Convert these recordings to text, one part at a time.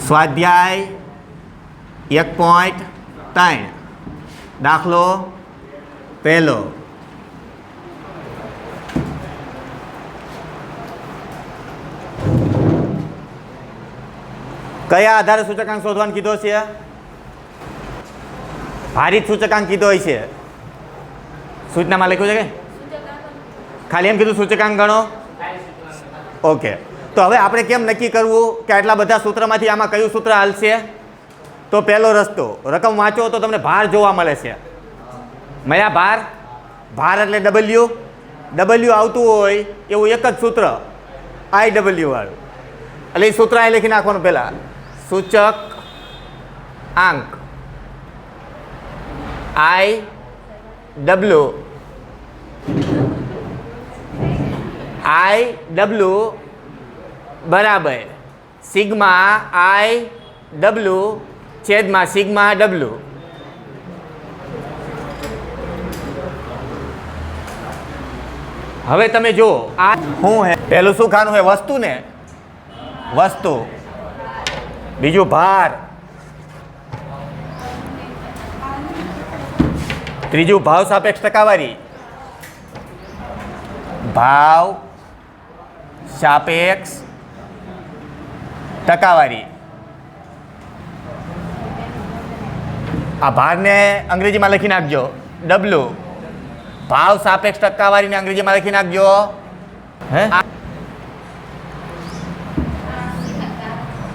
સ્વાધ્યાય 1.3 દાખલો પહેલો. કયા આધારે સૂચકાંક શોધવાનું કીધો છે? ભારિત સૂચકાંક કીધો હોય છે. સૂચનામાં લખ્યું છે કે ખાલી એમ કીધું સૂચકાંક ગણો? ઓકે. તો હવે આપણે કેમ નક્કી કરવું કે આટલા બધા સૂત્રમાંથી આમાં કયું સૂત્ર હાલશે? તો પહેલો રસ્તો, રકમ વાંચો તો તમને ભાર જોવા મળે છે. મળ્યા ભાર? ભાર એટલે ડબલ્યુ. ડબલ્યુ આવતું હોય એવું એક જ સૂત્ર IW વાળું, એટલે એ સૂત્ર અહીં લખી નાખવાનું. પહેલાં સૂચક આંક IW બરાબર સિગ્મા IW છેદમાં સિગ્મા W. હવે તમે જુઓ આ શું હે? પહેલું શું ખાનું હે? વસ્તુ ને વસ્તુ. બીજું ભાર. ત્રીજું ભાવ સાપેક્ષ ટકાવારી. ભાવ સાપેક્ષ ટકાવારી. આ ભારને અંગ્રેજીમાં લખી નાખજો W. ભાવ સાપેક્ષ ટકાવારીને અંગ્રેજીમાં લખી નાખજો. હે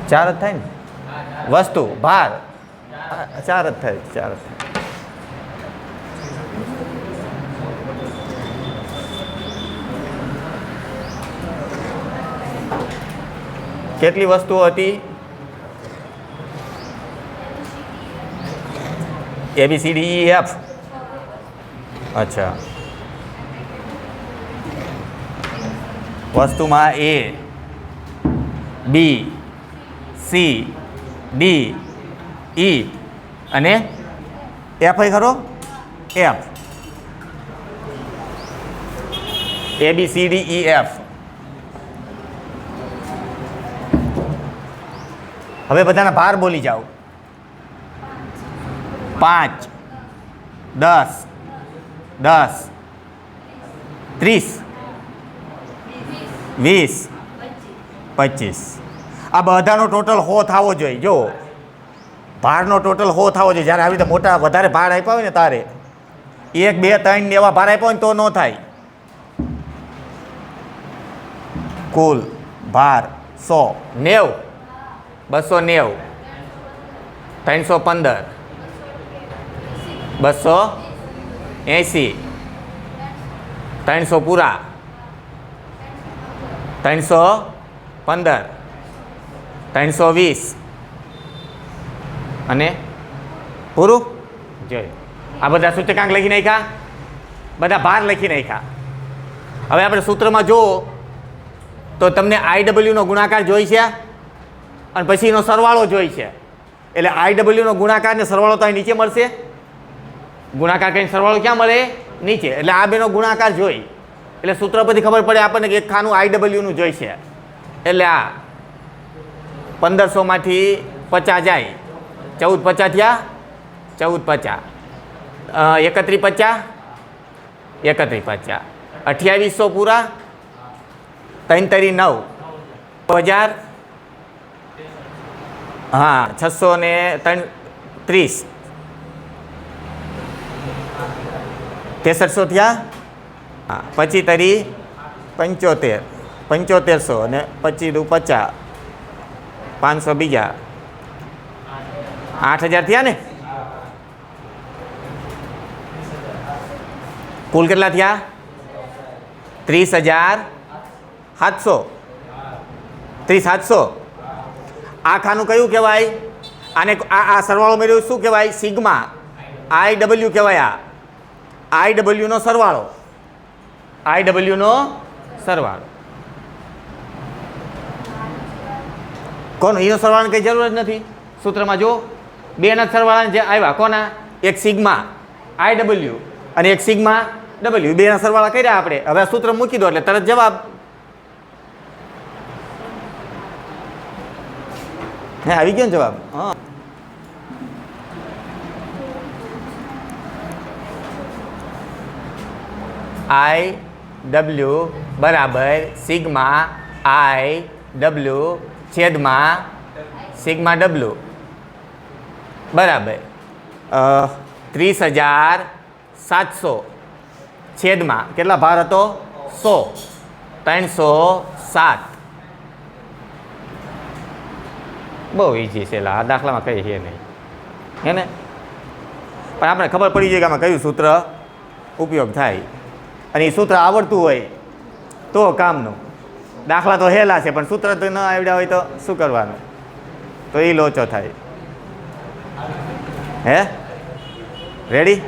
ચાર જ થાય ને? વસ્તુ ભાર ચાર જ થાય. ચાર જ થાય. કેટલી વસ્તુઓ હતી? ABCDEF. અચ્છા, વસ્તુમાં A B C D E અને F હોય ખરો? F. ABCDEF. હવે બધાના ભાર બોલી જાઓ. 5 10 10 30 20 25. આ બધાનો ટોટલ 100 થવો જોઈએ. જો ભારનો ટોટલ 100 થવો જોઈએ. જ્યારે આવી રીતે મોટા વધારે ભાર આપ્યા હોય ને તારે 1 2 3 એવા ભાર આપ્યા હોય ને તો ન થાય. કુલ ભાર 100 90 290 315 280 300 પૂરા 315 320 અને પૂરું. જોયું આ બધા સૂચકાંક લખી નાખ્યા, બધા ભાર લખી નાખ્યા. હવે આપણે સૂત્રમાં જુઓ તો તમને IW નો ગુણાકાર જોઈ છે અને પછી એનો સરવાળો જોઈ છે. એટલે IW નો ગુણાકાર ને સરવાળો તો અહીં નીચે મળશે. ગુણાકાર કરીને સરવાળો ક્યાં મળે? નીચે. એટલે આ બેનો ગુણાકાર જોઈ એટલે સૂત્ર પરથી ખબર પડે આપણને કે એક ખાનું IW નું જોઈ છે. એટલે આ 1500 માંથી 50 જાય, 14 50 થયા, 14 50 31 50 2800 પૂરા 3 તરી 9 1000. હા 630 6300 થયા. હા 25 તરી 75 7500 અને 25 50 500 બીજા 8000 થયા ને? કુલ કેટલા થયા? 30700. 30700. આ ખાનું કયું કહેવાય? આને આ સરવાળો મેળવ્યો શું કહેવાય? સિગ્મા IW કહેવાય. આ IW નો સરવાળો. IW નો સરવાળો કોનો? એનો સરવાળાની કંઈ જરૂર જ નથી. સૂત્રમાં જો બેના સરવાળાને જે આવ્યા કોના? એક સિગ્મા IW અને એક સિગ્મા W. બેના સરવાળા કર્યા આપણે. હવે આ સૂત્ર મૂકી દો એટલે તરત જવાબ. હે આવી ગયો ને જવાબ. હા આઈ ડબલ્યુ બરાબર સિગ્મા આઈ ડબલ્યુ છેદમાં સિગ્મા ડબલ્યુ બરાબર 30,700 છેદમાં કેટલા ભાર હતો 100 307. બહુ ઈઝી છે આ દાખલામાં કંઈ છે નહીં હે ને, પણ આપણે ખબર પડી જાય કે આમાં કયું સૂત્ર ઉપયોગ થાય અને એ સૂત્ર આવડતું હોય તો કામનું. દાખલા તો હેલા છે પણ સૂત્ર તો ન આવડ્યા હોય તો શું કરવાનું, તો એ લોચો થાય. હે રેડી?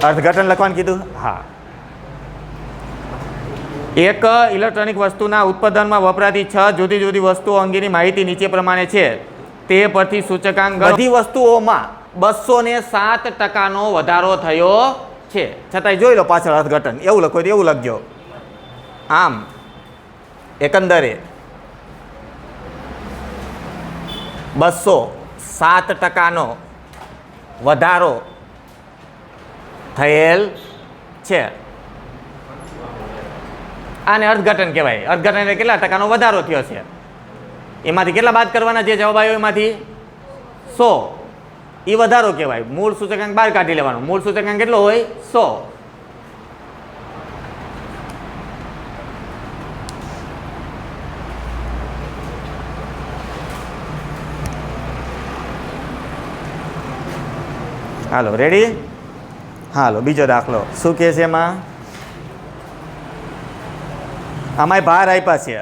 અર્થઘટન લખવાનું કીધું. હા, એક ઇલેક્ટ્રોનિક વસ્તુના ઉત્પાદનમાં વપરાતી 6 જુદી જુદી વસ્તુઓ અંગેની માહિતી નીચે પ્રમાણે છે. તે પરથી સૂચકાંક બધી વસ્તુઓમાં 207% વધારો થયો છે. છતાંય જોઈ લો પાછળ અર્થઘટન એવું લખો તો એવું લખજો. આમ એકંદરે 207% વધારો થયેલ છે. આને અર્થઘટન કહેવાય. અર્થઘટન એટલે કેટલા ટકાનો વધારો થયો છે, એમાંથી કેટલા બાદ કરવાના, જે જવાબ આવ્યો એમાંથી 100, એ વધારો કહેવાય. મૂળ સૂચકાંક બહાર કાઢી લેવાનો. મૂળ સૂચકાંક કેટલો હોય 100. હાલો રેડી? હાલો બીજો દાખલો શું કહે છે એમાં? આમાંય ભાર આપ્યા છે.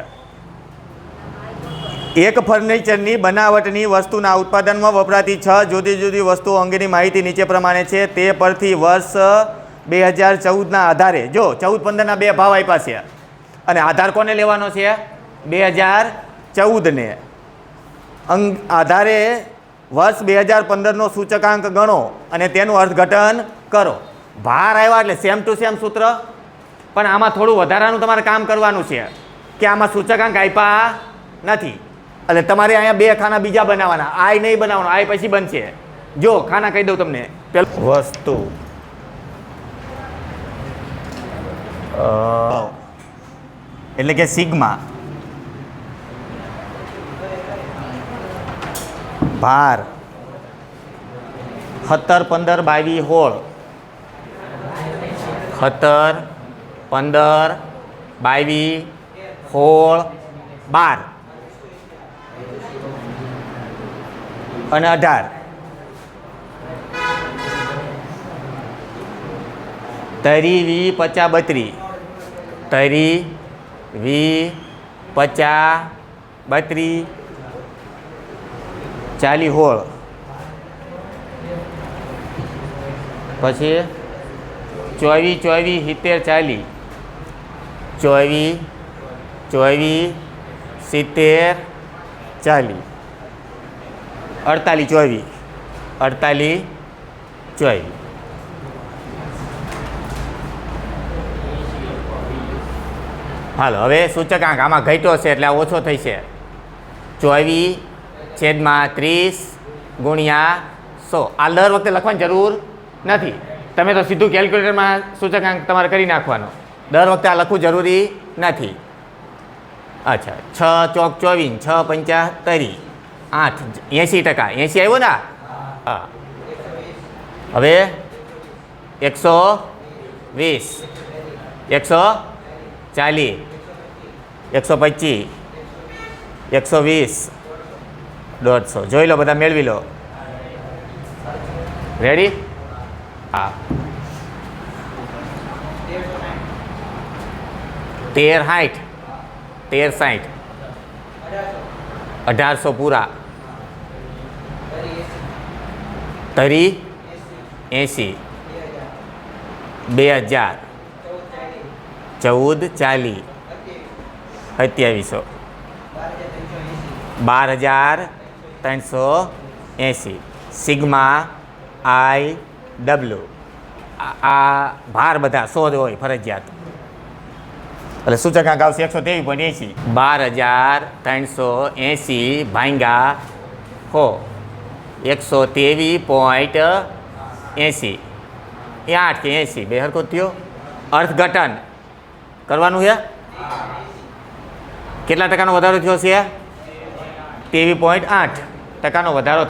એક ફર્નિચરની બનાવટની વસ્તુના ઉત્પાદનમાં વપરાતી 6 જુદી જુદી વસ્તુઓ અંગેની માહિતી નીચે પ્રમાણે છે. તે પરથી વર્ષ 2014ના આધારે, જો 14-15ના બે ભાવ આપ્યા છે અને આધાર કોને લેવાનો છે? 2014ને. આધારે વર્ષ 2015નો સૂચકાંક ગણો અને તેનું અર્થઘટન કરો. ભાર આવ્યા એટલે સેમ ટુ સેમ સૂત્ર, પણ આમાં થોડું વધારાનું તમારે કામ કરવાનું છે કે આમાં સૂચકાંક આપ્યા નથી એટલે તમારે અહીંયા બે ખાના બીજા બનાવવાના. આય નહીં બનાવવાનો, આય પછી બનશે. જો ખાના કહી દઉં તમને. પેલું વસ્તુ એટલે કે સિગ્મા, ભાર 17, 15, 22, 16, 17, 15, 22, 16, 12 અને 18. તરી 20, 50, 32. તરી 20, 50, 32, 40, 16. પછી 24, 24, 70, 40. 24, 24, 70, 40. 48, 24. હાલો હવે સૂચકાંક આમાં ઘટ્યો છે એટલે આ ઓછો થઈ છે. 24/30 ગુણ્યા 100. આ દર વખતે લખવાની જરૂર નથી, તમે તો સીધું કેલ્ક્યુલેટરમાં સૂચકાંક તમારે કરી નાખવાનો. દર વખતે આ લખવું જરૂરી નથી. અચ્છા 6 ચોક 24, 6 પંચા 30, 8 80%. 80 આવ્યો ને? હા. હવે 120, 140, 125, 120, 150. જોઈ લો, બધા મેળવી લો. રેડી? હા. 1360, 1360, 1800 પૂરા. તરી 80, 2000, 1440, 2700, 12380. સિગ્મા આઈ ડબલ્યુ. આ ભાર બધા 100 જ હોય ફરજિયાત. એટલે સૂચકાંક આવશે 123.80. 12,380 ભાંગ્યા 123.80 એ 8 કે 80 બે હરખો થયો. અર્થઘટન કરવાનું છે. કેટલા ટકાનો વધારો થયો છે? 23.8% વધારો